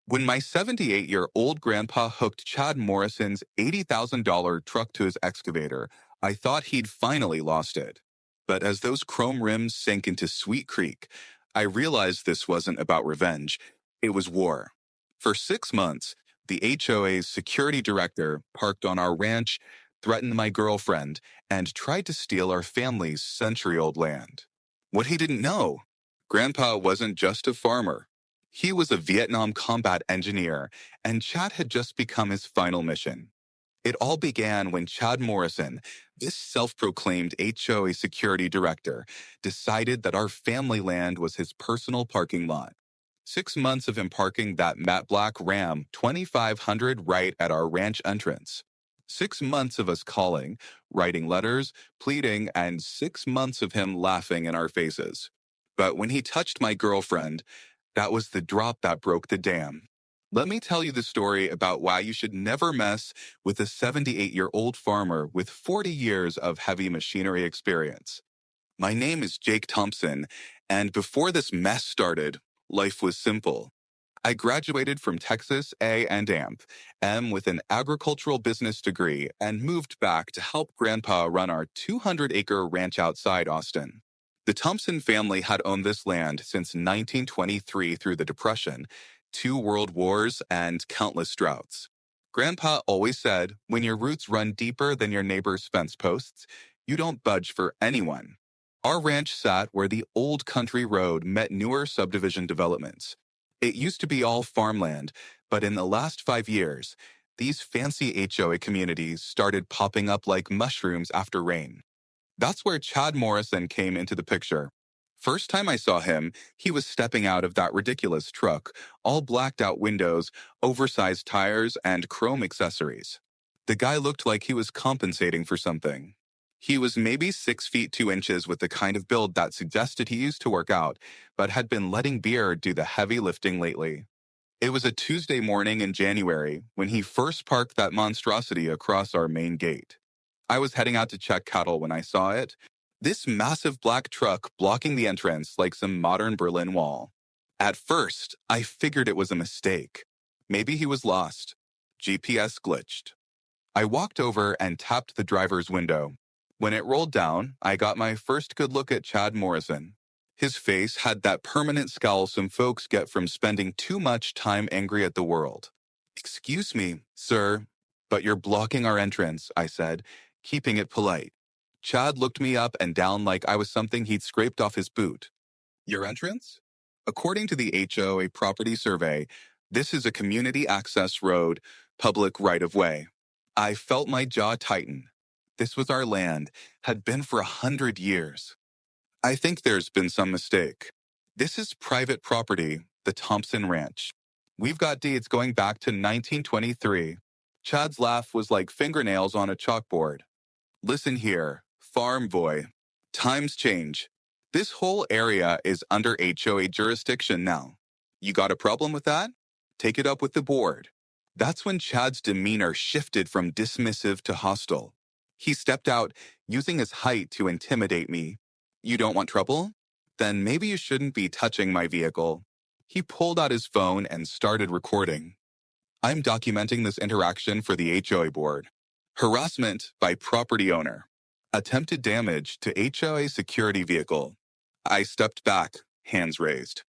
When my 78-year-old grandpa hooked Chad Morrison's $80,000 truck to his excavator, I thought he'd finally lost it. But as those chrome rims sank into Sweet Creek, I realized this wasn't about revenge. It was war. For 6 months, the HOA's security director parked on our ranch, threatened my girlfriend, and tried to steal our family's century-old land. What he didn't know, Grandpa wasn't just a farmer. He was a Vietnam combat engineer, and Chad had just become his final mission. It all began when Chad Morrison, this self-proclaimed HOA security director, decided that our family land was his personal parking lot. 6 months of him parking that matte black Ram 2500 right at our ranch entrance. 6 months of us calling, writing letters, pleading, and 6 months of him laughing in our faces. But when he touched my girlfriend, that was the drop that broke the dam. Let me tell you the story about why you should never mess with a 78-year-old farmer with 40 years of heavy machinery experience. My name is Jake Thompson, and before this mess started, life was simple. I graduated from Texas A&M, M with an agricultural business degree, and moved back to help Grandpa run our 200-acre ranch outside Austin. The Thompson family had owned this land since 1923 through the Depression, 2 world wars, and countless droughts. Grandpa always said, when your roots run deeper than your neighbor's fence posts, you don't budge for anyone. Our ranch sat where the old country road met newer subdivision developments. It used to be all farmland, but in the last 5 years, these fancy HOA communities started popping up like mushrooms after rain. That's where Chad Morrison came into the picture. First time I saw him, he was stepping out of that ridiculous truck, all blacked out windows, oversized tires, and chrome accessories. The guy looked like he was compensating for something. He was maybe 6 feet 2 inches with the kind of build that suggested he used to work out, but had been letting beer do the heavy lifting lately. It was a Tuesday morning in January when he first parked that monstrosity across our main gate. I was heading out to check cattle when I saw it. This massive black truck blocking the entrance like some modern Berlin Wall. At first, I figured it was a mistake. Maybe he was lost. GPS glitched. I walked over and tapped the driver's window. When it rolled down, I got my first good look at Chad Morrison. His face had that permanent scowl some folks get from spending too much time angry at the world. "Excuse me, sir, but you're blocking our entrance," I said, keeping it polite. Chad looked me up and down like I was something he'd scraped off his boot. "Your entrance?" According to the HOA property survey, this is a community access road, public right-of-way. I felt my jaw tighten. This was our land, had been for 100 years. "I think there's been some mistake. This is private property, the Thompson Ranch. We've got deeds going back to 1923. Chad's laugh was like fingernails on a chalkboard. "Listen here, farm boy. Times change. This whole area is under HOA jurisdiction now. You got a problem with that? Take it up with the board." That's when Chad's demeanor shifted from dismissive to hostile. He stepped out, using his height to intimidate me. "You don't want trouble? Then maybe you shouldn't be touching my vehicle." He pulled out his phone and started recording. "I'm documenting this interaction for the HOA board. Harassment by property owner. Attempted damage to HOA security vehicle." I stepped back, hands raised.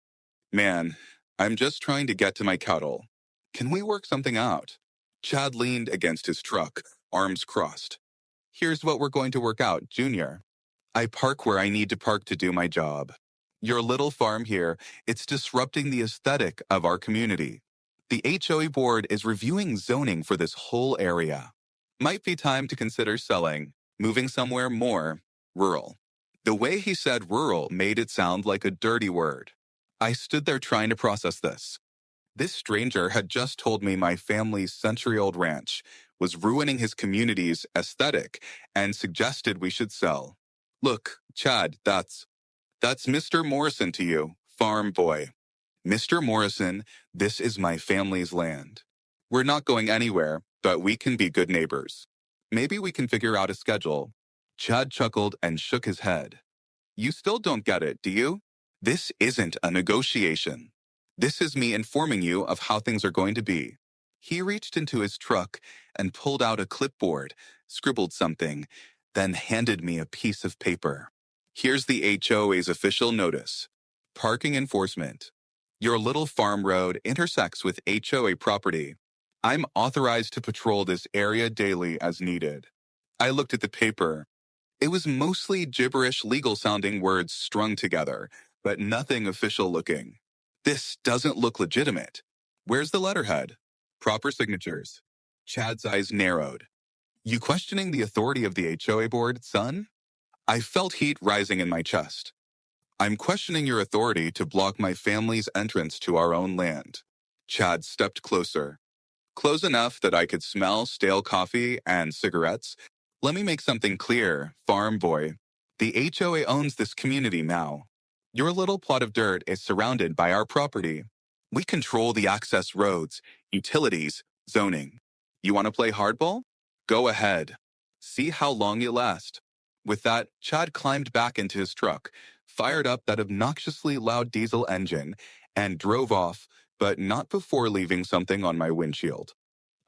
"Man, I'm just trying to get to my cattle. Can we work something out?" Chad leaned against his truck, arms crossed. "Here's what we're going to work out, Junior. I park where I need to park to do my job. Your little farm here, it's disrupting the aesthetic of our community. The HOA board is reviewing zoning for this whole area. Might be time to consider selling, moving somewhere more rural." The way he said rural made it sound like a dirty word. I stood there trying to process this. This stranger had just told me my family's century-old ranch was ruining his community's aesthetic and suggested we should sell. "Look, Chad, that's Mr. Morrison to you, farm boy. Mr. Morrison, this is my family's land. We're not going anywhere, but we can be good neighbors. Maybe we can figure out a schedule." Chad chuckled and shook his head. "You still don't get it, do you? This isn't a negotiation. This is me informing you of how things are going to be. He reached into his truck and pulled out a clipboard, scribbled something, then handed me a piece of paper. Here's the HOA's official notice. Parking enforcement. Your little farm road intersects with HOA property. I'm authorized to patrol this area daily as needed. I looked at the paper. It was mostly gibberish legal-sounding words strung together, but nothing official looking. This doesn't look legitimate. Where's the letterhead? Proper signatures. Chad's eyes narrowed. You questioning the authority of the HOA board, son? I felt heat rising in my chest. I'm questioning your authority to block my family's entrance to our own land. Chad stepped closer. Close enough that I could smell stale coffee and cigarettes. Let me make something clear, farm boy. The HOA owns this community now. Your little plot of dirt is surrounded by our property. We control the access roads, utilities, zoning. You want to play hardball? Go ahead. See how long you last. With that, Chad climbed back into his truck, fired up that obnoxiously loud diesel engine, and drove off, but not before leaving something on my windshield.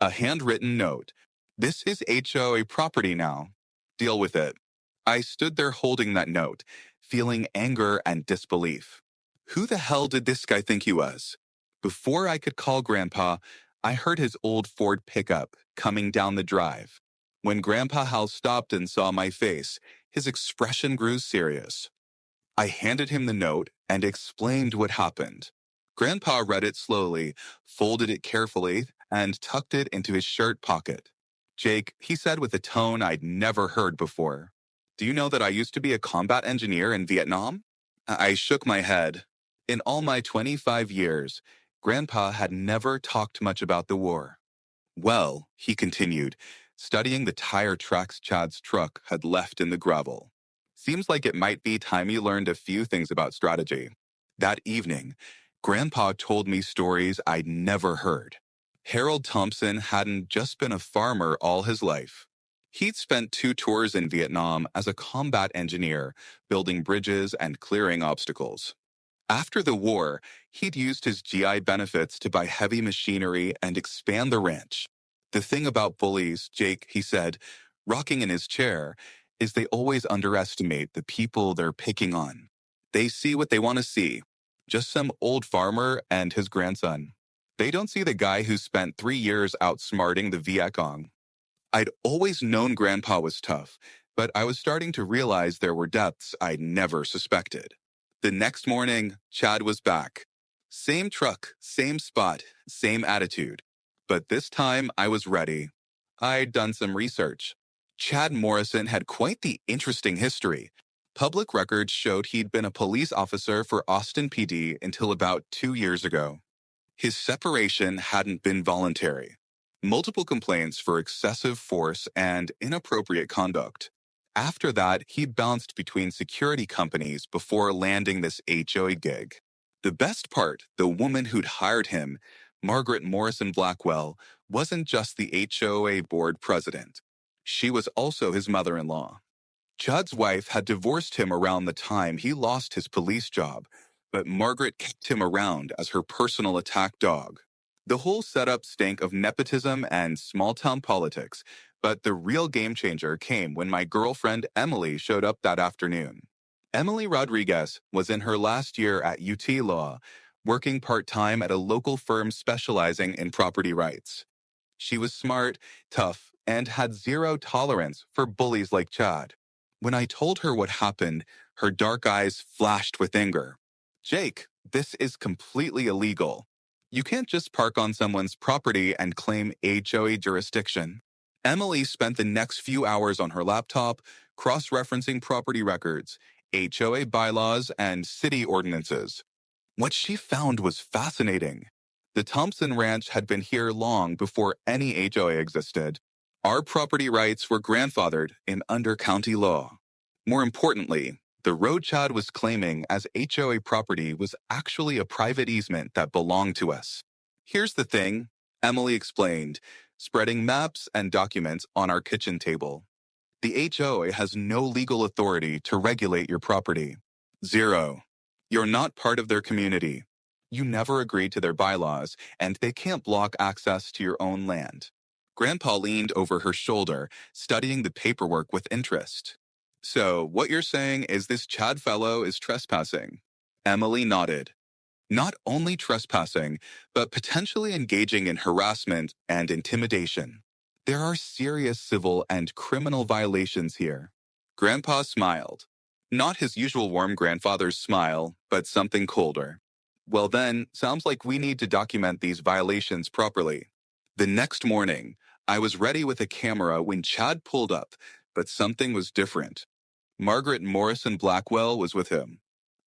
A handwritten note. This is HOA property now. Deal with it. I stood there holding that note, feeling anger and disbelief. Who the hell did this guy think he was? Before I could call Grandpa, I heard his old Ford pickup coming down the drive. When Grandpa Hal stopped and saw my face, his expression grew serious. I handed him the note and explained what happened. Grandpa read it slowly, folded it carefully, and tucked it into his shirt pocket. Jake, he said with a tone I'd never heard before. Do you know that I used to be a combat engineer in Vietnam? I shook my head. In all my 25 years, Grandpa had never talked much about the war. Well, he continued, studying the tire tracks Chad's truck had left in the gravel. Seems like it might be time you learned a few things about strategy. That evening, Grandpa told me stories I'd never heard. Harold Thompson hadn't just been a farmer all his life. He'd spent 2 tours in Vietnam as a combat engineer, building bridges and clearing obstacles. After the war, he'd used his GI benefits to buy heavy machinery and expand the ranch. The thing about bullies, Jake, he said, rocking in his chair, is they always underestimate the people they're picking on. They see what they want to see, just some old farmer and his grandson. They don't see the guy who spent 3 years outsmarting the Viet Cong. I'd always known Grandpa was tough, but I was starting to realize there were depths I'd never suspected. The next morning, Chad was back. Same truck, same spot, same attitude. But this time, I was ready. I'd done some research. Chad Morrison had quite the interesting history. Public records showed he'd been a police officer for Austin PD until about 2 years ago. His separation hadn't been voluntary. Multiple complaints for excessive force and inappropriate conduct. After that, he bounced between security companies before landing this HOA gig. The best part, the woman who'd hired him, Margaret Morrison Blackwell, wasn't just the HOA board president. She was also his mother-in-law. Judd's wife had divorced him around the time he lost his police job, but Margaret kept him around as her personal attack dog. The whole setup stank of nepotism and small-town politics, but the real game changer came when my girlfriend Emily showed up that afternoon. Emily Rodriguez was in her last year at UT Law, working part-time at a local firm specializing in property rights. She was smart, tough, and had zero tolerance for bullies like Chad. When I told her what happened, her dark eyes flashed with anger. Jake, this is completely illegal. You can't just park on someone's property and claim HOA jurisdiction. Emily spent the next few hours on her laptop, cross-referencing property records, HOA bylaws, and city ordinances. What she found was fascinating. The Thompson Ranch had been here long before any HOA existed. Our property rights were grandfathered in under-county law. More importantly, the road Chad was claiming as HOA property was actually a private easement that belonged to us. Here's the thing, Emily explained, spreading maps and documents on our kitchen table. The HOA has no legal authority to regulate your property. Zero. You're not part of their community. You never agreed to their bylaws, and they can't block access to your own land. Grandpa leaned over her shoulder, studying the paperwork with interest. So, what you're saying is this Chad fellow is trespassing? Emily nodded. Not only trespassing, but potentially engaging in harassment and intimidation. There are serious civil and criminal violations here. Grandpa smiled. Not his usual warm grandfather's smile, but something colder. Well then, sounds like we need to document these violations properly. The next morning, I was ready with a camera when Chad pulled up, but something was different. Margaret Morrison Blackwell was with him.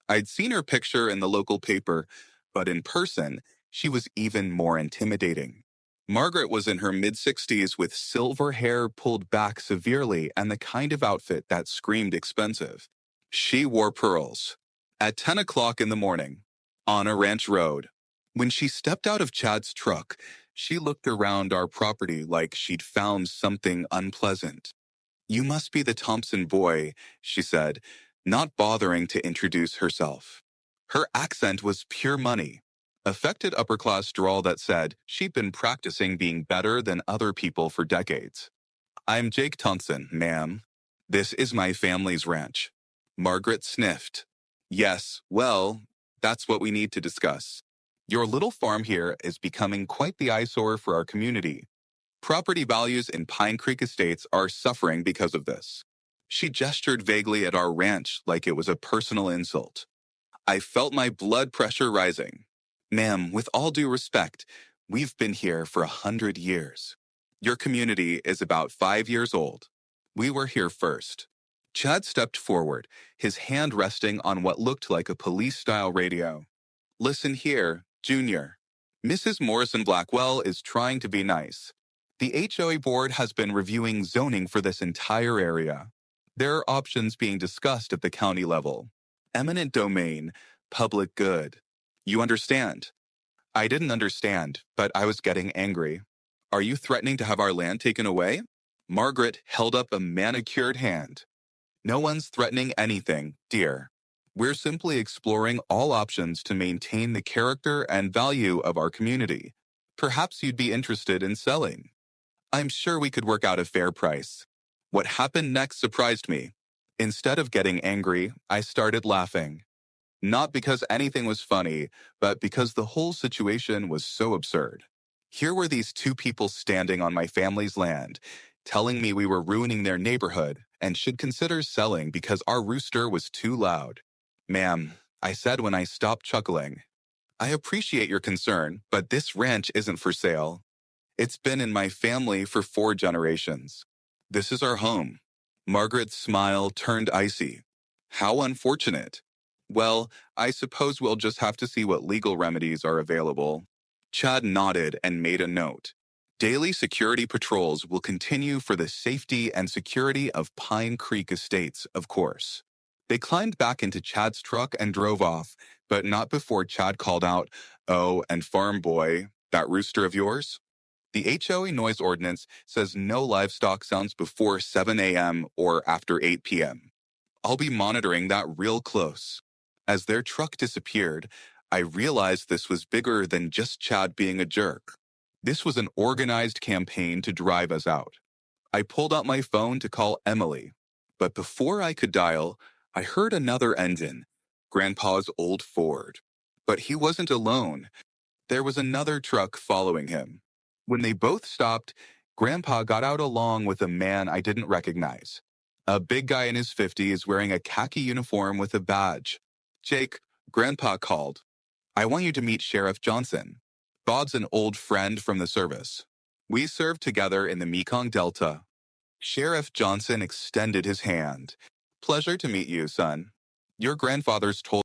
I'd seen her picture in the local paper, but in person, she was even more intimidating. Margaret was in her mid-60s with silver hair pulled back severely and the kind of outfit that screamed expensive. She wore pearls. At 10 o'clock in the morning, on a ranch road, when she stepped out of Chad's truck, she looked around our property like she'd found something unpleasant. "You must be the Thompson boy," she said, not bothering to introduce herself. Her accent was pure money, affected upper-class drawl that said she'd been practicing being better than other people for decades. "I'm Jake Thompson, ma'am. This is my family's ranch." Margaret sniffed. "Yes, well, that's what we need to discuss. Your little farm here is becoming quite the eyesore for our community. Property values in Pine Creek Estates are suffering because of this." She gestured vaguely at our ranch like it was a personal insult. I felt my blood pressure rising. "Ma'am, with all due respect, we've been here for 100 years. Your community is about 5 years old. We were here first." Chad stepped forward, his hand resting on what looked like a police-style radio. "Listen here, Junior. Mrs. Morrison Blackwell is trying to be nice. The HOA board has been reviewing zoning for this entire area. There are options being discussed at the county level. Eminent domain, public good. You understand?" I didn't understand, but I was getting angry. "Are you threatening to have our land taken away?" Margaret held up a manicured hand. "No one's threatening anything, dear. We're simply exploring all options to maintain the character and value of our community. Perhaps you'd be interested in selling. I'm sure we could work out a fair price." What happened next surprised me. Instead of getting angry, I started laughing. Not because anything was funny, but because the whole situation was so absurd. Here were these two people standing on my family's land, telling me we were ruining their neighborhood and should consider selling because our rooster was too loud. "Ma'am," I said when I stopped chuckling, "I appreciate your concern, but this ranch isn't for sale. It's been in my family for 4 generations. This is our home." Margaret's smile turned icy. "How unfortunate. Well, I suppose we'll just have to see what legal remedies are available." Chad nodded and made a note. "Daily security patrols will continue for the safety and security of Pine Creek Estates, of course." They climbed back into Chad's truck and drove off, but not before Chad called out, "Oh, and farm boy, that rooster of yours?" The HOA noise ordinance says no livestock sounds before 7 a.m. or after 8 p.m. I'll be monitoring that real close. As their truck disappeared, I realized this was bigger than just Chad being a jerk. This was an organized campaign to drive us out. I pulled out my phone to call Emily, but before I could dial, I heard another engine, Grandpa's old Ford. But he wasn't alone. There was another truck following him. When they both stopped, Grandpa got out along with a man I didn't recognize. A big guy in his 50s wearing a khaki uniform with a badge. "Jake," Grandpa called. "I want you to meet Sheriff Johnson. Bob's an old friend from the service. We served together in the Mekong Delta." Sheriff Johnson extended his hand. "Pleasure to meet you, son. Your grandfather's told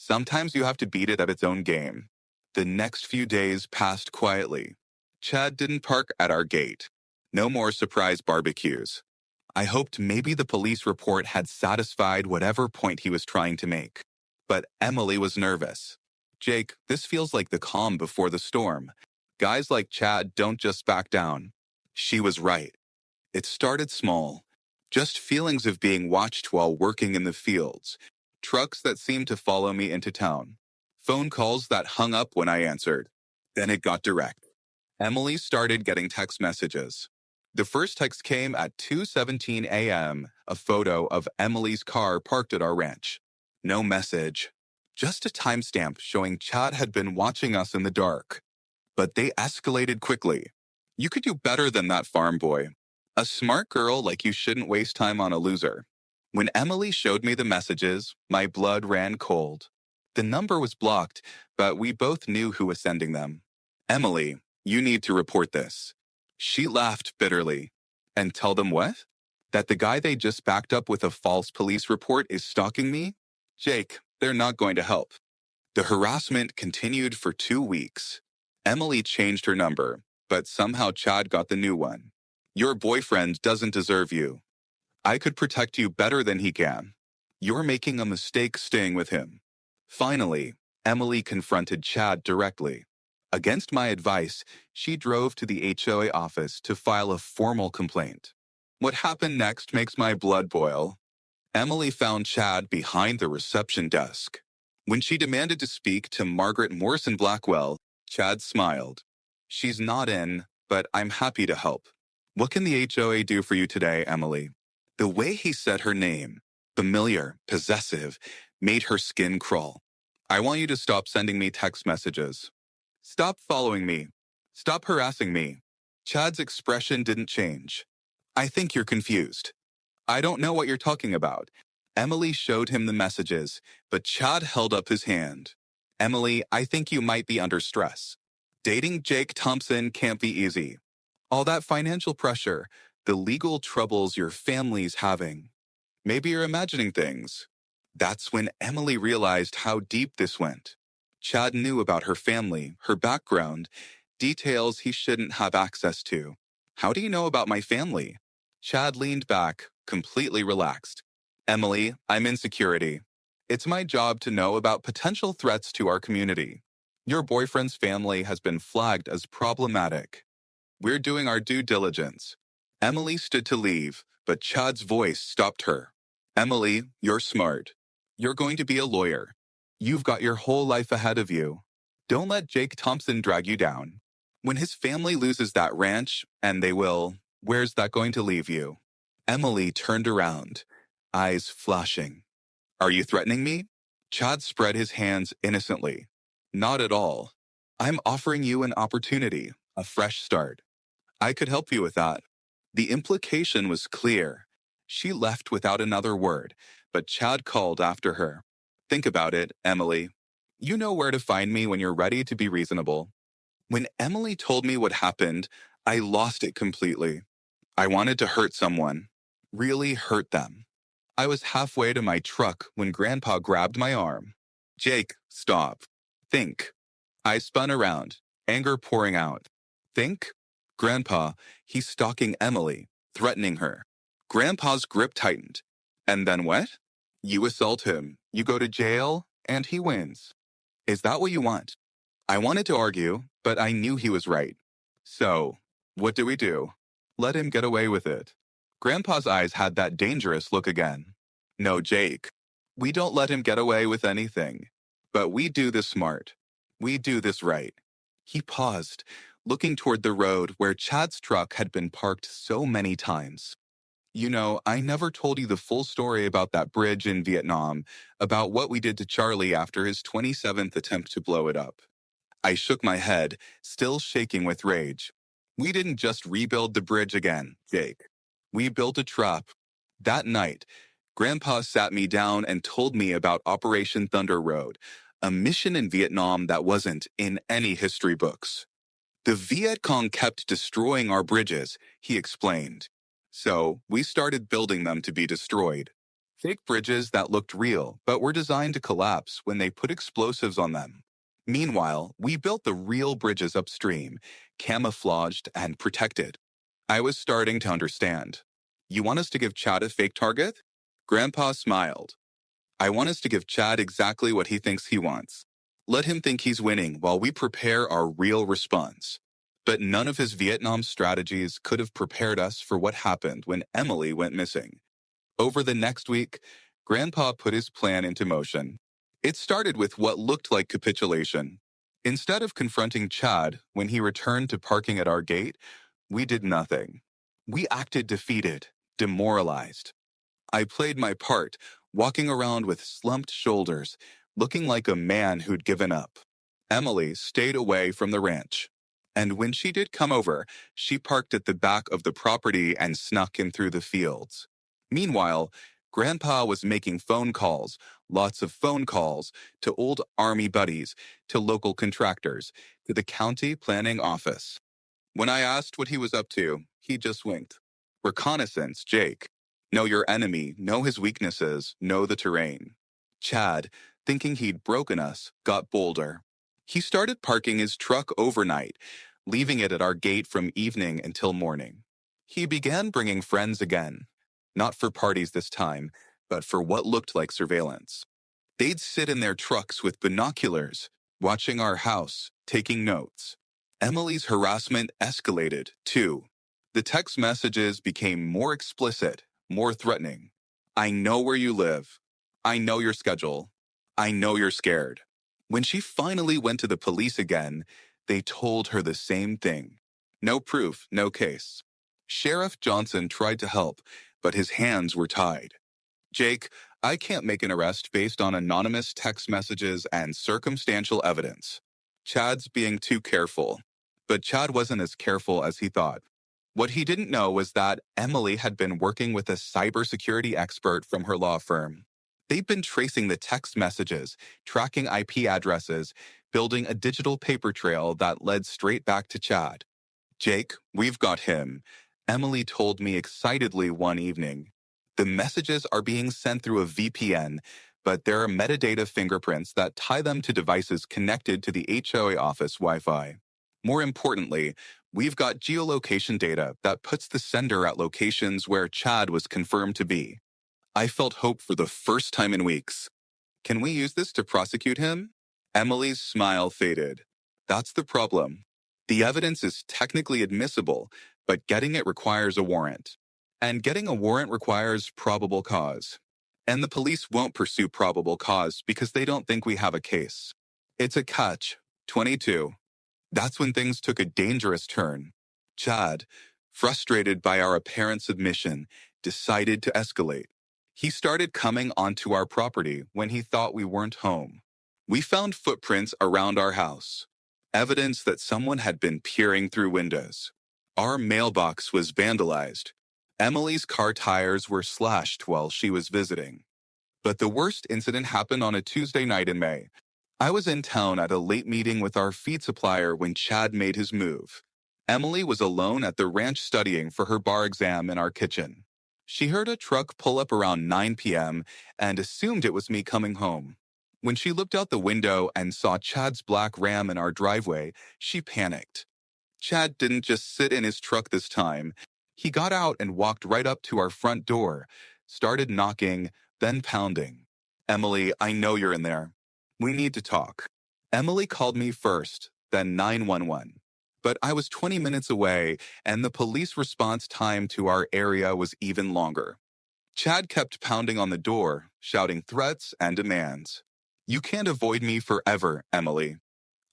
Sometimes you have to beat it at its own game. The next few days passed quietly. Chad didn't park at our gate. No more surprise barbecues. I hoped maybe the police report had satisfied whatever point he was trying to make. But Emily was nervous. Jake, this feels like the calm before the storm. Guys like Chad don't just back down. She was right. It started small. Just feelings of being watched while working in the fields. Trucks that seemed to follow me into town. Phone calls that hung up when I answered. Then it got direct. Emily started getting text messages. The first text came at 2:17 a.m., a photo of Emily's car parked at our ranch. No message, just a timestamp showing Chad had been watching us in the dark. But they escalated quickly. You could do better than that, farm boy. A smart girl like you shouldn't waste time on a loser. When Emily showed me the messages, my blood ran cold. The number was blocked, but we both knew who was sending them. Emily, you need to report this. She laughed bitterly. And tell them what? That the guy they just backed up with a false police report is stalking me? Jake, they're not going to help. The harassment continued for 2 weeks. Emily changed her number, but somehow Chad got the new one. Your boyfriend doesn't deserve you. I could protect you better than he can. You're making a mistake staying with him. Finally, Emily confronted Chad directly. Against my advice, she drove to the HOA office to file a formal complaint. What happened next makes my blood boil. Emily found Chad behind the reception desk. When she demanded to speak to Margaret Morrison Blackwell, Chad smiled. She's not in, but I'm happy to help. What can the HOA do for you today, Emily? The way he said her name, familiar, possessive, made her skin crawl. I want you to stop sending me text messages. Stop following me. Stop harassing me. Chad's expression didn't change. I think you're confused. I don't know what you're talking about. Emily showed him the messages, but Chad held up his hand. Emily, I think you might be under stress. Dating Jake Thompson can't be easy. All that financial pressure, the legal troubles your family's having. Maybe you're imagining things. That's when Emily realized how deep this went. Chad knew about her family, her background, details he shouldn't have access to. How do you know about my family? Chad leaned back, completely relaxed. Emily, I'm in security. It's my job to know about potential threats to our community. Your boyfriend's family has been flagged as problematic. We're doing our due diligence. Emily stood to leave, but Chad's voice stopped her. Emily, you're smart. You're going to be a lawyer. You've got your whole life ahead of you. Don't let Jake Thompson drag you down. When his family loses that ranch, and they will, where's that going to leave you? Emily turned around, eyes flashing. Are you threatening me? Chad spread his hands innocently. Not at all. I'm offering you an opportunity, a fresh start. I could help you with that. The implication was clear. She left without another word, but Chad called after her. Think about it, Emily. You know where to find me when you're ready to be reasonable. When Emily told me what happened, I lost it completely. I wanted to hurt someone, really hurt them. I was halfway to my truck when Grandpa grabbed my arm. Jake, stop. Think. I spun around, anger pouring out. Think? Grandpa, he's stalking Emily, threatening her. Grandpa's grip tightened. And then what? You assault him, you go to jail, and he wins. Is that what you want? I wanted to argue, but I knew he was right. So, what do we do? Let him get away with it. Grandpa's eyes had that dangerous look again. No, Jake. We don't let him get away with anything. But we do this smart. We do this right. He paused, looking toward the road where Chad's truck had been parked so many times. You know, I never told you the full story about that bridge in Vietnam, about what we did to Charlie after his 27th attempt to blow it up. I shook my head, still shaking with rage. We didn't just rebuild the bridge again, Jake. We built a trap. That night, Grandpa sat me down and told me about Operation Thunder Road, a mission in Vietnam that wasn't in any history books. The Viet Cong kept destroying our bridges, he explained. So we started building them to be destroyed. Fake bridges that looked real but were designed to collapse when they put explosives on them. Meanwhile, we built the real bridges upstream, camouflaged and protected. I was starting to understand. You want us to give Chad a fake target? Grandpa smiled. I want us to give Chad exactly what he thinks he wants. Let him think he's winning while we prepare our real response. But none of his Vietnam strategies could have prepared us for what happened when Emily went missing. Over the next week, Grandpa put his plan into motion. It started with what looked like capitulation. Instead of confronting Chad when he returned to parking at our gate, we did nothing. We acted defeated, demoralized. I played my part, walking around with slumped shoulders, looking like a man who'd given up. Emily stayed away from the ranch. And when she did come over, she parked at the back of the property and snuck in through the fields. Meanwhile, Grandpa was making phone calls, lots of phone calls, to old army buddies, to local contractors, to the county planning office. When I asked what he was up to, he just winked. Reconnaissance, Jake. Know your enemy, know his weaknesses, know the terrain. Chad, thinking he'd broken us, got bolder. He started parking his truck overnight, leaving it at our gate from evening until morning. He began bringing friends again, not for parties this time, but for what looked like surveillance. They'd sit in their trucks with binoculars, watching our house, taking notes. Emily's harassment escalated, too. The text messages became more explicit, more threatening. I know where you live. I know your schedule. I know you're scared. When she finally went to the police again, they told her the same thing. No proof, no case. Sheriff Johnson tried to help, but his hands were tied. Jake, I can't make an arrest based on anonymous text messages and circumstantial evidence. Chad's being too careful. But Chad wasn't as careful as he thought. What he didn't know was that Emily had been working with a cybersecurity expert from her law firm. They'd been tracing the text messages, tracking IP addresses, building a digital paper trail that led straight back to Chad. Jake, we've got him, Emily told me excitedly one evening. The messages are being sent through a VPN, but there are metadata fingerprints that tie them to devices connected to the HOA office Wi-Fi. More importantly, we've got geolocation data that puts the sender at locations where Chad was confirmed to be. I felt hope for the first time in weeks. Can we use this to prosecute him? Emily's smile faded. That's the problem. The evidence is technically admissible, but getting it requires a warrant. And getting a warrant requires probable cause. And the police won't pursue probable cause because they don't think we have a case. It's a catch. 22. That's when things took a dangerous turn. Chad, frustrated by our apparent submission, decided to escalate. He started coming onto our property when he thought we weren't home. We found footprints around our house, evidence that someone had been peering through windows. Our mailbox was vandalized. Emily's car tires were slashed while she was visiting. But the worst incident happened on a Tuesday night in May. I was in town at a late meeting with our feed supplier when Chad made his move. Emily was alone at the ranch studying for her bar exam in our kitchen. She heard a truck pull up around 9 p.m. and assumed it was me coming home. When she looked out the window and saw Chad's black Ram in our driveway, she panicked. Chad didn't just sit in his truck this time. He got out and walked right up to our front door, started knocking, then pounding. Emily, I know you're in there. We need to talk. Emily called me first, then 911. But I was 20 minutes away, and the police response time to our area was even longer. Chad kept pounding on the door, shouting threats and demands. You can't avoid me forever, Emily.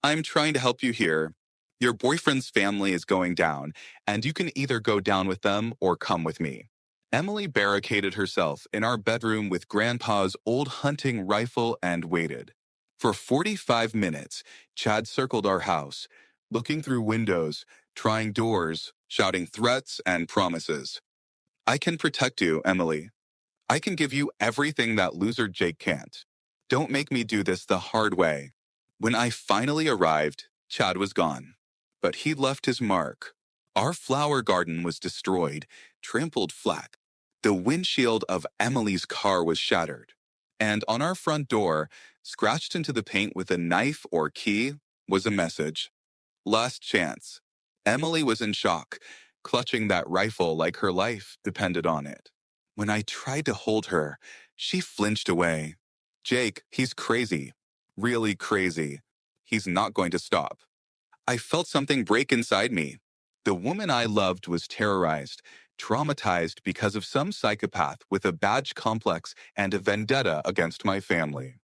I'm trying to help you here. Your boyfriend's family is going down, and you can either go down with them or come with me. Emily barricaded herself in our bedroom with Grandpa's old hunting rifle and waited. For 45 minutes, Chad circled our house, looking through windows, trying doors, shouting threats and promises. I can protect you, Emily. I can give you everything that loser Jake can't. Don't make me do this the hard way. When I finally arrived, Chad was gone. But he'd left his mark. Our flower garden was destroyed, trampled flat. The windshield of Emily's car was shattered, and on our front door, scratched into the paint with a knife or key, was a message. Last chance. Emily was in shock, clutching that rifle like her life depended on it. When I tried to hold her, she flinched away. Jake, he's crazy. Really crazy. He's not going to stop. I felt something break inside me. The woman I loved was terrorized, traumatized because of some psychopath with a badge complex and a vendetta against my family.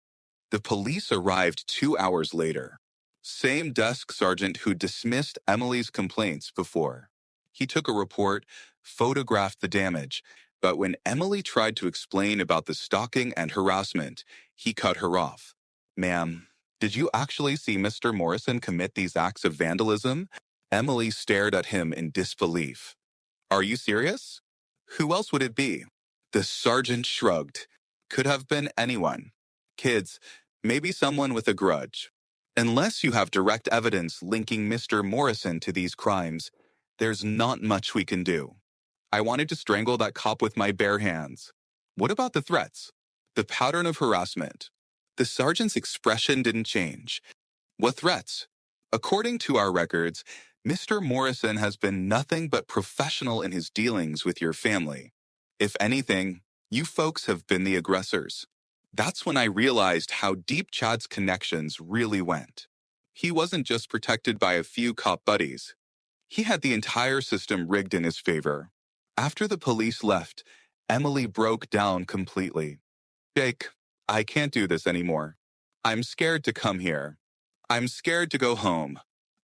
The police arrived 2 hours later. Same desk sergeant who dismissed Emily's complaints before. He took a report, photographed the damage, but when Emily tried to explain about the stalking and harassment, he cut her off. Ma'am, did you actually see Mr. Morrison commit these acts of vandalism? Emily stared at him in disbelief. Are you serious? Who else would it be? The sergeant shrugged. Could have been anyone. Kids, maybe someone with a grudge. Unless you have direct evidence linking Mr. Morrison to these crimes, there's not much we can do. I wanted to strangle that cop with my bare hands. What about the threats? The pattern of harassment? The sergeant's expression didn't change. What threats? According to our records, Mr. Morrison has been nothing but professional in his dealings with your family. If anything, you folks have been the aggressors. That's when I realized how deep Chad's connections really went. He wasn't just protected by a few cop buddies. He had the entire system rigged in his favor. After the police left, Emily broke down completely. Jake, I can't do this anymore. I'm scared to come here. I'm scared to go home.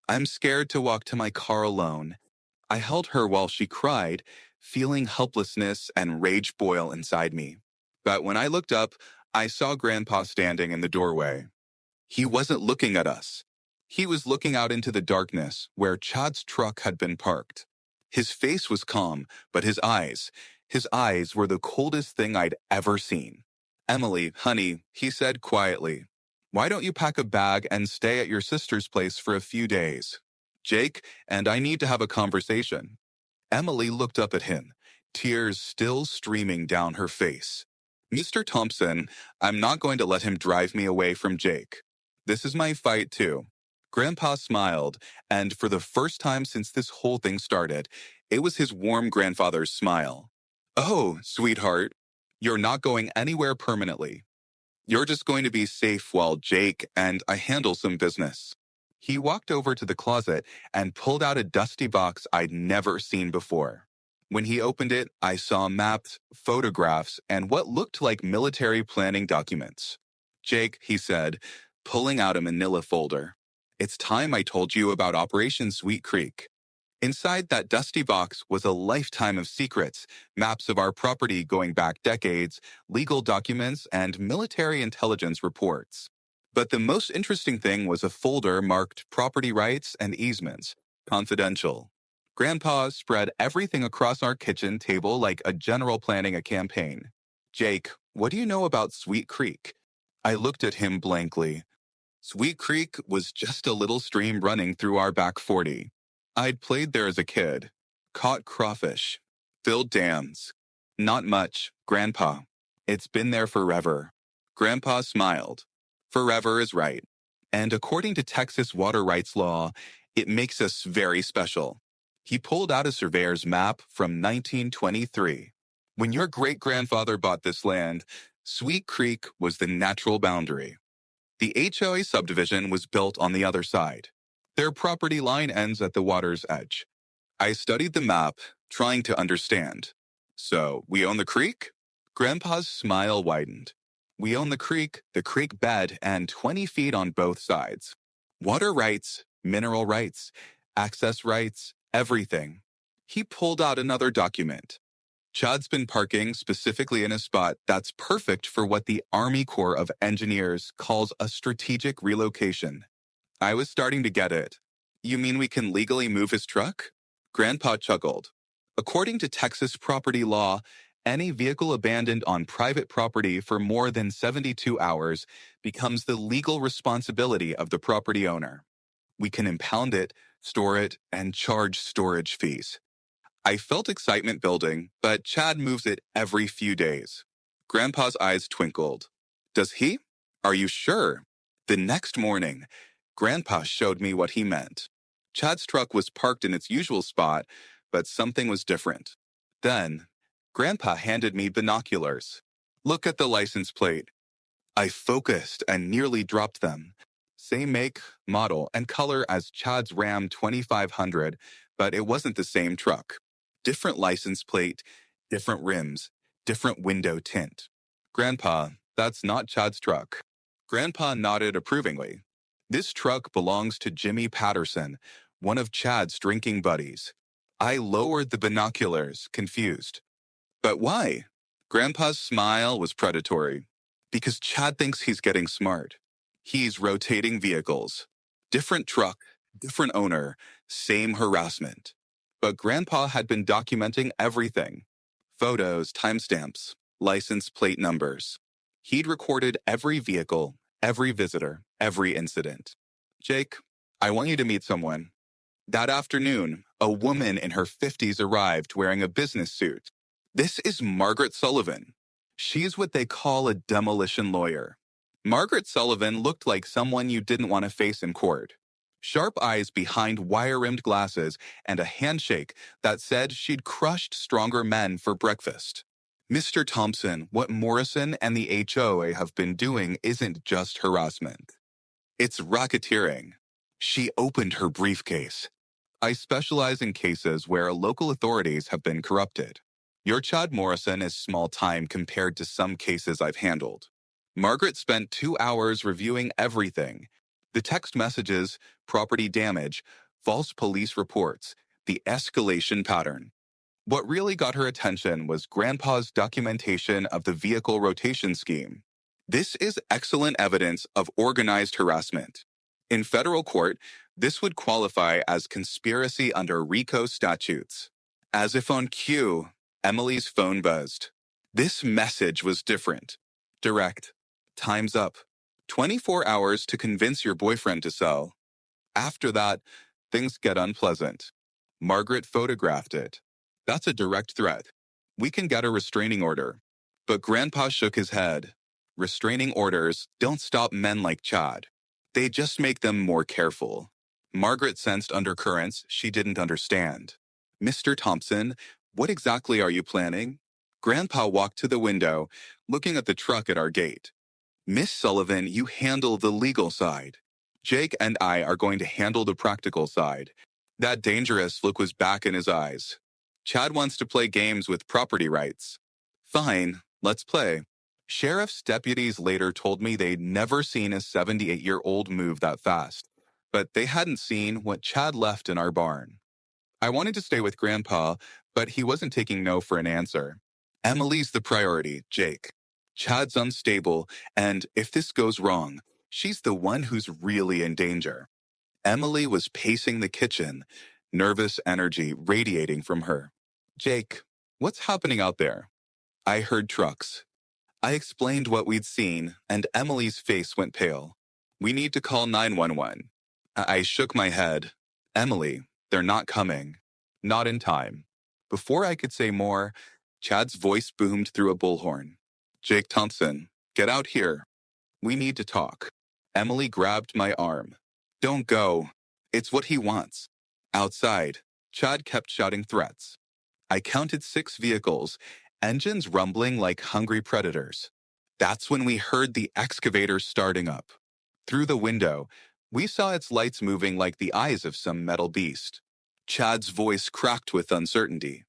I'm scared to walk to my car alone. I held her while she cried, feeling helplessness and rage boil inside me. But when I looked up, I saw Grandpa standing in the doorway. He wasn't looking at us. He was looking out into the darkness where Chad's truck had been parked. His face was calm, but his eyes were the coldest thing I'd ever seen. Emily, honey, he said quietly, why don't you pack a bag and stay at your sister's place for a few days? Jake and I need to have a conversation. Emily looked up at him, tears still streaming down her face. Mr. Thompson, I'm not going to let him drive me away from Jake. This is my fight, too. Grandpa smiled, and for the first time since this whole thing started, it was his warm grandfather's smile. Oh, sweetheart, you're not going anywhere permanently. You're just going to be safe while Jake and I handle some business. He walked over to the closet and pulled out a dusty box I'd never seen before. When he opened it, I saw maps, photographs, and what looked like military planning documents. Jake, he said, pulling out a manila folder. It's time I told you about Operation Sweet Creek. Inside that dusty box was a lifetime of secrets, maps of our property going back decades, legal documents, and military intelligence reports. But the most interesting thing was a folder marked Property Rights and Easements, Confidential. Grandpa spread everything across our kitchen table like a general planning a campaign. Jake, what do you know about Sweet Creek? I looked at him blankly. Sweet Creek was just a little stream running through our back 40. I'd played there as a kid, caught crawfish, filled dams. Not much, Grandpa. It's been there forever. Grandpa smiled. Forever is right. And according to Texas water rights law, it makes us very special. He pulled out a surveyor's map from 1923. When your great-grandfather bought this land, Sweet Creek was the natural boundary. The HOA subdivision was built on the other side. Their property line ends at the water's edge. I studied the map, trying to understand. So, we own the creek? Grandpa's smile widened. We own the creek bed, and 20 feet on both sides. Water rights, mineral rights, access rights, everything. He pulled out another document. Chad's been parking specifically in a spot that's perfect for what the Army Corps of Engineers calls a strategic relocation. I was starting to get it. You mean we can legally move his truck? Grandpa chuckled. According to Texas property law, any vehicle abandoned on private property for more than 72 hours becomes the legal responsibility of the property owner. We can impound it, store it, and charge storage fees. I felt excitement building, but Chad moves it every few days. Grandpa's eyes twinkled. Does he? Are you sure? The next morning, Grandpa showed me what he meant. Chad's truck was parked in its usual spot, but something was different. Then, Grandpa handed me binoculars. Look at the license plate. I focused and nearly dropped them. Same make, model, and color as Chad's Ram 2500, but it wasn't the same truck. Different license plate, different rims, different window tint. Grandpa, that's not Chad's truck. Grandpa nodded approvingly. This truck belongs to Jimmy Patterson, one of Chad's drinking buddies. I lowered the binoculars, confused. But why? Grandpa's smile was predatory. Because Chad thinks he's getting smart. He's rotating vehicles. Different truck, different owner, same harassment. But Grandpa had been documenting everything. Photos, timestamps, license plate numbers. He'd recorded every vehicle, every visitor, every incident. Jake, I want you to meet someone. That afternoon, a woman in her 50s arrived wearing a business suit. This is Margaret Sullivan. She's what they call a demolition lawyer. Margaret Sullivan looked like someone you didn't want to face in court. Sharp eyes behind wire-rimmed glasses and a handshake that said she'd crushed stronger men for breakfast. Mr. Thompson, what Morrison and the HOA have been doing isn't just harassment. It's racketeering. She opened her briefcase. I specialize in cases where local authorities have been corrupted. Your Chad Morrison is small time compared to some cases I've handled. Margaret spent 2 hours reviewing everything. The text messages, property damage, false police reports, the escalation pattern. What really got her attention was Grandpa's documentation of the vehicle rotation scheme. This is excellent evidence of organized harassment. In federal court, this would qualify as conspiracy under RICO statutes. As if on cue, Emily's phone buzzed. This message was different. Direct. Time's up. 24 hours to convince your boyfriend to sell. After that, things get unpleasant. Margaret photographed it. That's a direct threat. We can get a restraining order. But Grandpa shook his head. Restraining orders don't stop men like Chad. They just make them more careful. Margaret sensed undercurrents she didn't understand. Mr. Thompson, what exactly are you planning? Grandpa walked to the window, looking at the truck at our gate. Miss Sullivan, you handle the legal side. Jake and I are going to handle the practical side. That dangerous look was back in his eyes. Chad wants to play games with property rights. Fine, let's play. Sheriff's deputies later told me they'd never seen a 78-year-old move that fast, but they hadn't seen what Chad left in our barn. I wanted to stay with Grandpa, but he wasn't taking no for an answer. Emily's the priority, Jake. Chad's unstable, and if this goes wrong, she's the one who's really in danger. Emily was pacing the kitchen, nervous energy radiating from her. Jake, what's happening out there? I heard trucks. I explained what we'd seen, and Emily's face went pale. We need to call 911. I shook my head. Emily, they're not coming. Not in time. Before I could say more, Chad's voice boomed through a bullhorn. Jake Thompson, get out here. We need to talk. Emily grabbed my arm. Don't go. It's what he wants. Outside, Chad kept shouting threats. I counted 6 vehicles, engines rumbling like hungry predators. That's when we heard the excavator starting up. Through the window, we saw its lights moving like the eyes of some metal beast. Chad's voice cracked with uncertainty.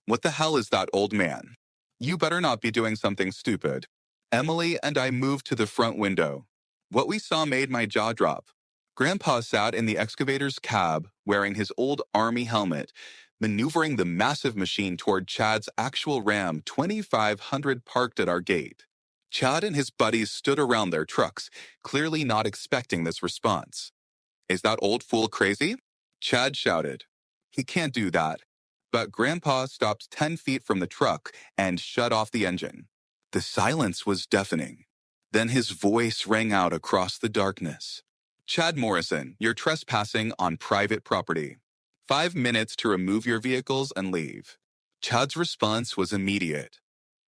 What the hell is that old man? You better not be doing something stupid. Emily and I moved to the front window. What we saw made my jaw drop. Grandpa sat in the excavator's cab, wearing his old army helmet, maneuvering the massive machine toward Chad's actual Ram 2500 parked at our gate. Chad and his buddies stood around their trucks, clearly not expecting this response. Is that old fool crazy? Chad shouted. He can't do that. But Grandpa stopped 10 feet from the truck and shut off the engine. The silence was deafening. Then his voice rang out across the darkness. Chad Morrison, you're trespassing on private property. 5 minutes to remove your vehicles and leave. Chad's response was immediate.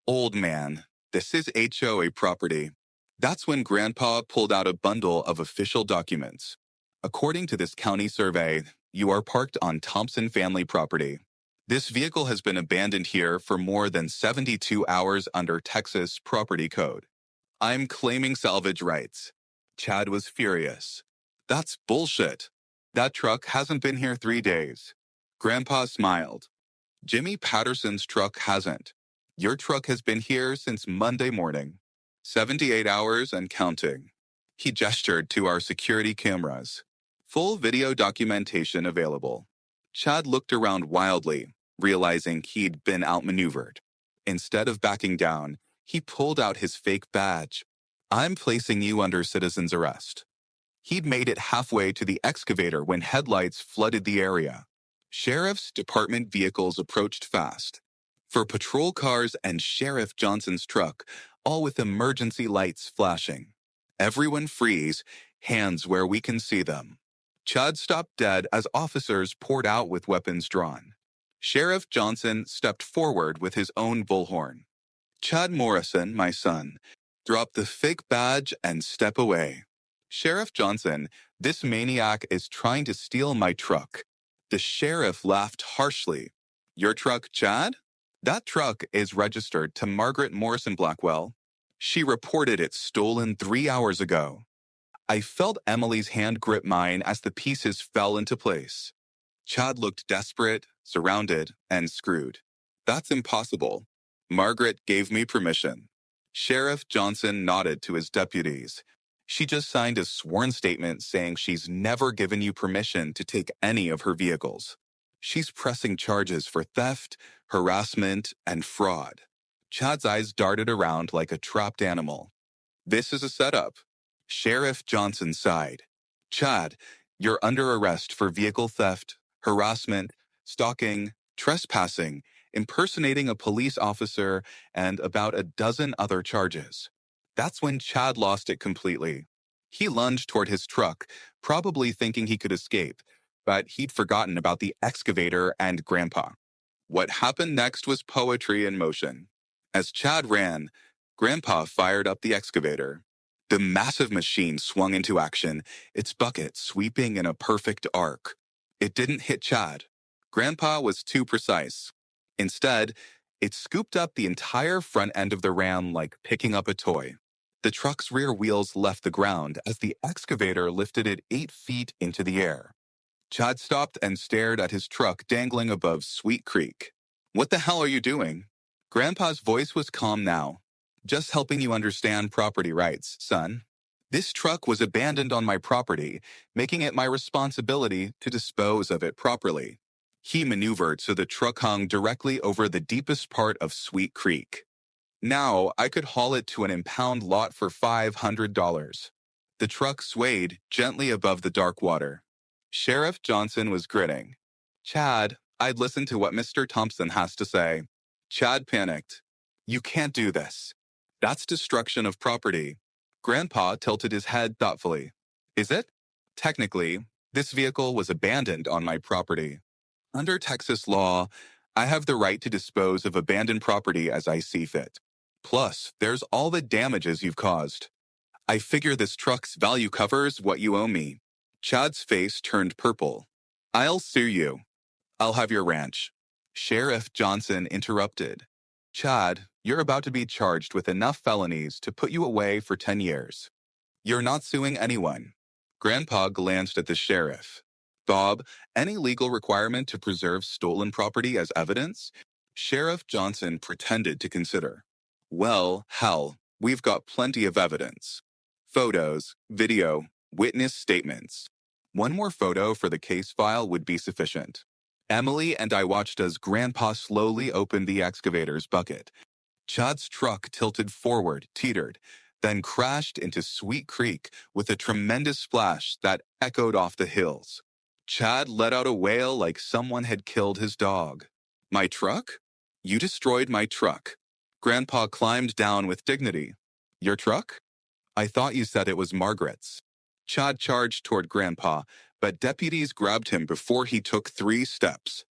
Old man, this is HOA property. That's when Grandpa pulled out a bundle of official documents. According to this county survey, you are parked on Thompson family property. This vehicle has been abandoned here for more than 72 hours under Texas property code. I'm claiming salvage rights. Chad was furious. That's bullshit. That truck hasn't been here 3 days. Grandpa smiled. Jimmy Patterson's truck hasn't. Your truck has been here since Monday morning. 78 hours and counting. He gestured to our security cameras. Full video documentation available. Chad looked around wildly, realizing he'd been outmaneuvered. Instead of backing down, he pulled out his fake badge. I'm placing you under citizen's arrest. He'd made it halfway to the excavator when headlights flooded the area. Sheriff's department vehicles approached fast. For patrol cars and Sheriff Johnson's truck, all with emergency lights flashing. Everyone freeze, hands where we can see them. Chad stopped dead as officers poured out with weapons drawn. Sheriff Johnson stepped forward with his own bullhorn. Chad Morrison, my son, drop the fake badge and step away. Sheriff Johnson, this maniac is trying to steal my truck. The sheriff laughed harshly. Your truck, Chad? That truck is registered to Margaret Morrison Blackwell. She reported it stolen 3 hours ago. I felt Emily's hand grip mine as the pieces fell into place. Chad looked desperate, surrounded, and screwed. That's impossible. Margaret gave me permission. Sheriff Johnson nodded to his deputies. She just signed a sworn statement saying she's never given you permission to take any of her vehicles. She's pressing charges for theft, harassment, and fraud. Chad's eyes darted around like a trapped animal. This is a setup. Sheriff Johnson sighed. Chad, you're under arrest for vehicle theft, harassment, stalking, trespassing, impersonating a police officer, and about a dozen other charges. That's when Chad lost it completely. He lunged toward his truck, probably thinking he could escape, but he'd forgotten about the excavator and Grandpa. What happened next was poetry in motion. As Chad ran, Grandpa fired up the excavator. The massive machine swung into action, its bucket sweeping in a perfect arc. It didn't hit Chad. Grandpa was too precise. Instead, it scooped up the entire front end of the ram like picking up a toy. The truck's rear wheels left the ground as the excavator lifted it 8 feet into the air. Chad stopped and stared at his truck dangling above Sweet Creek. What the hell are you doing? Grandpa's voice was calm now. Just helping you understand property rights, son. This truck was abandoned on my property, making it my responsibility to dispose of it properly. He maneuvered so the truck hung directly over the deepest part of Sweet Creek. Now I could haul it to an impound lot for $500. The truck swayed gently above the dark water. Sheriff Johnson was grinning. Chad, I'd listen to what Mr. Thompson has to say. Chad panicked. You can't do this. That's destruction of property. Grandpa tilted his head thoughtfully. Is it? Technically, this vehicle was abandoned on my property. Under Texas law, I have the right to dispose of abandoned property as I see fit. Plus, there's all the damages you've caused. I figure this truck's value covers what you owe me. Chad's face turned purple. I'll sue you. I'll have your ranch. Sheriff Johnson interrupted. Chad, you're about to be charged with enough felonies to put you away for 10 years. You're not suing anyone. Grandpa glanced at the sheriff. Bob, any legal requirement to preserve stolen property as evidence? Sheriff Johnson pretended to consider. Well, hell, we've got plenty of evidence. Photos, video, witness statements. One more photo for the case file would be sufficient. Emily and I watched as Grandpa slowly opened the excavator's bucket. Chad's truck tilted forward, teetered, then crashed into Sweet Creek with a tremendous splash that echoed off the hills. Chad let out a wail like someone had killed his dog. My truck? You destroyed my truck. Grandpa climbed down with dignity. Your truck? I thought you said it was Margaret's. Chad charged toward Grandpa, but deputies grabbed him before he took 3 steps.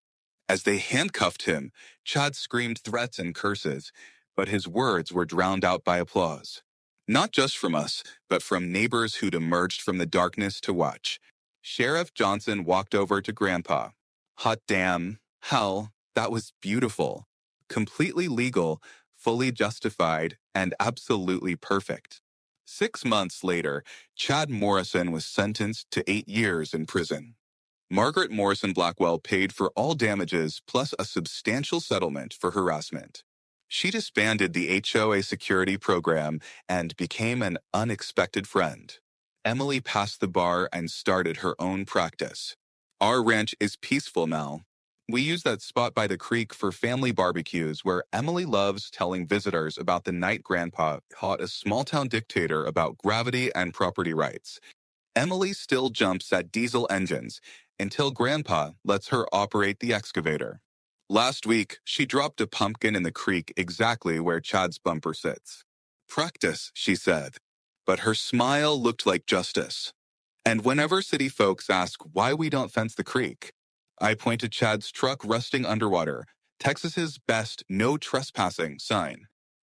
As they handcuffed him, Chad screamed threats and curses, but his words were drowned out by applause. Not just from us, but from neighbors who'd emerged from the darkness to watch. Sheriff Johnson walked over to Grandpa. Hot damn, hell, that was beautiful. Completely legal, fully justified, and absolutely perfect. 6 months later, Chad Morrison was sentenced to 8 years in prison. Margaret Morrison Blackwell paid for all damages plus a substantial settlement for harassment. She disbanded the HOA security program and became an unexpected friend. Emily passed the bar and started her own practice. Our ranch is peaceful now. We use that spot by the creek for family barbecues where Emily loves telling visitors about the night Grandpa taught a small-town dictator about gravity and property rights. Emily still jumps at diesel engines until Grandpa lets her operate the excavator. Last week, she dropped a pumpkin in the creek exactly where Chad's bumper sits. Practice, she said, but her smile looked like justice. And whenever city folks ask why we don't fence the creek, I point to Chad's truck rusting underwater, Texas's best no trespassing sign.